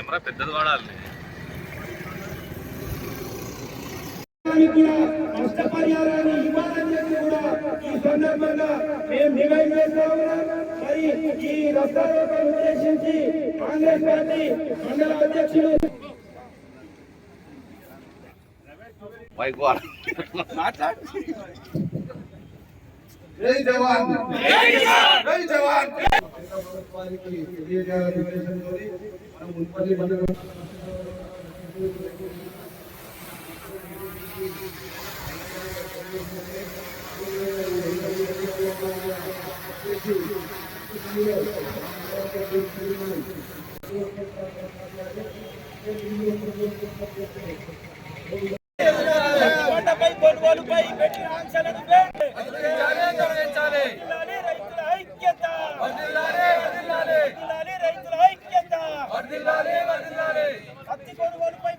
Camera పెద్దది వాడాలి. నష్టపరిహారాన్ని ఇవ్వాలని చెప్పి కూడా ఈ సందర్భంగా మేము డిమాండ్ చేస్తా ఉన్నాం. మరి ఈ రస్తారోకను ఉద్దేశించి కాంగ్రెస్ పార్టీ మండల అధ్యక్షులు జై జవాన్ జై జవాన్ మనం మున్పల్లి మండలం పంటపై కొనుగోలుపై పెట్టిన ఆంక్షలను తొలగించాలి. రైతుల ఐక్యత, రైతుల ఐక్యత. పత్తి కొనుగోలుపై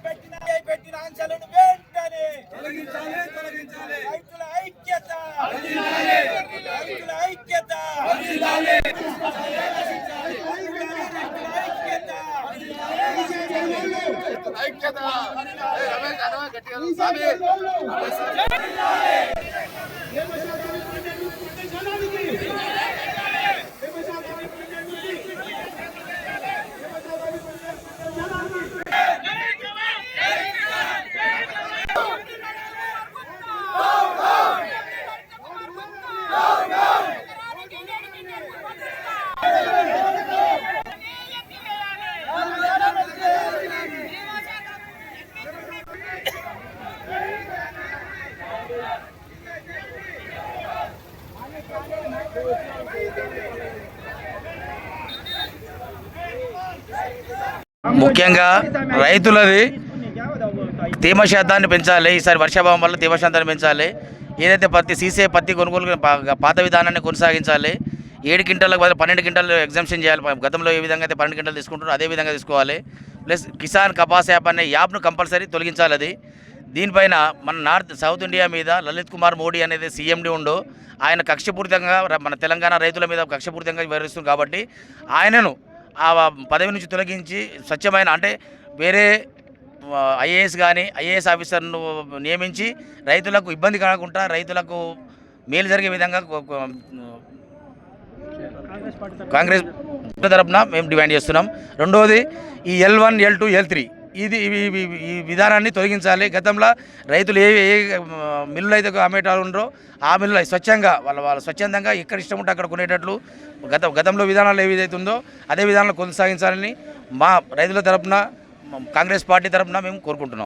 పెట్టిన ఆంక్షలను వెంటనే తొలగించాలి. రైతుల ఐక్యత, రైతుల ఐక్యత. ముఖ్యంగా రైతులది తేమ శాతాన్ని పెంచాలి. ఈసారి వర్షాభావం వల్ల తేమ శాతాన్ని పెంచాలి. ఏదైతే సీసే పత్తి కొనుగోలు పాత విధానాన్ని కొనసాగించాలి. 7 క్వింటాలకు బదులు 12 క్వింటాలు ఎగ్జామ్షన్ చేయాలి. గతంలో ఏ విధంగా అయితే 12 క్వింటాలు తీసుకుంటారో అదే విధంగా తీసుకోవాలి. ప్లస్ కిసాన్ కపాస్ యాప్ అనే యాప్ను కంపల్సరీ తొలగించాలి. అది దీనిపైన మన సౌత్ ఇండియా మీద లలిత్ కుమార్ మోడీ అనేది సీఎండీ ఉండు. ఆయన కక్షపూరితంగా మన తెలంగాణ రైతుల మీద కక్షపూరితంగా వివరిస్తుంది. కాబట్టి ఆయనను ఆ పదవి నుంచి తొలగించి స్వచ్ఛమైన అంటే వేరే ఐఏఎస్ కానీ ఐఏఎస్ ఆఫీసర్ను నియమించి రైతులకు ఇబ్బంది కాకుండా రైతులకు మేలు జరిగే విధంగా కాంగ్రెస్ తరపున మేము డిమాండ్ చేస్తున్నాం. రెండవది ఈ L1, L2, L3 ఈ విధానాన్ని తొలగించాలి. గతంలో రైతులు ఏ మిల్లులు అయితే అమ్మేటాలు ఉండరో ఆ మిల్లులు స్వచ్ఛంగా వాళ్ళ స్వచ్ఛందంగా ఎక్కడ ఇష్టం ఉంటే అక్కడ కొనేటట్లు గతంలో విధానాలు ఏ విధైతే ఉందో అదే విధానాలు కొనసాగించాలని మా రైతుల తరపున కాంగ్రెస్ పార్టీ తరపున మేము కోరుకుంటున్నాం.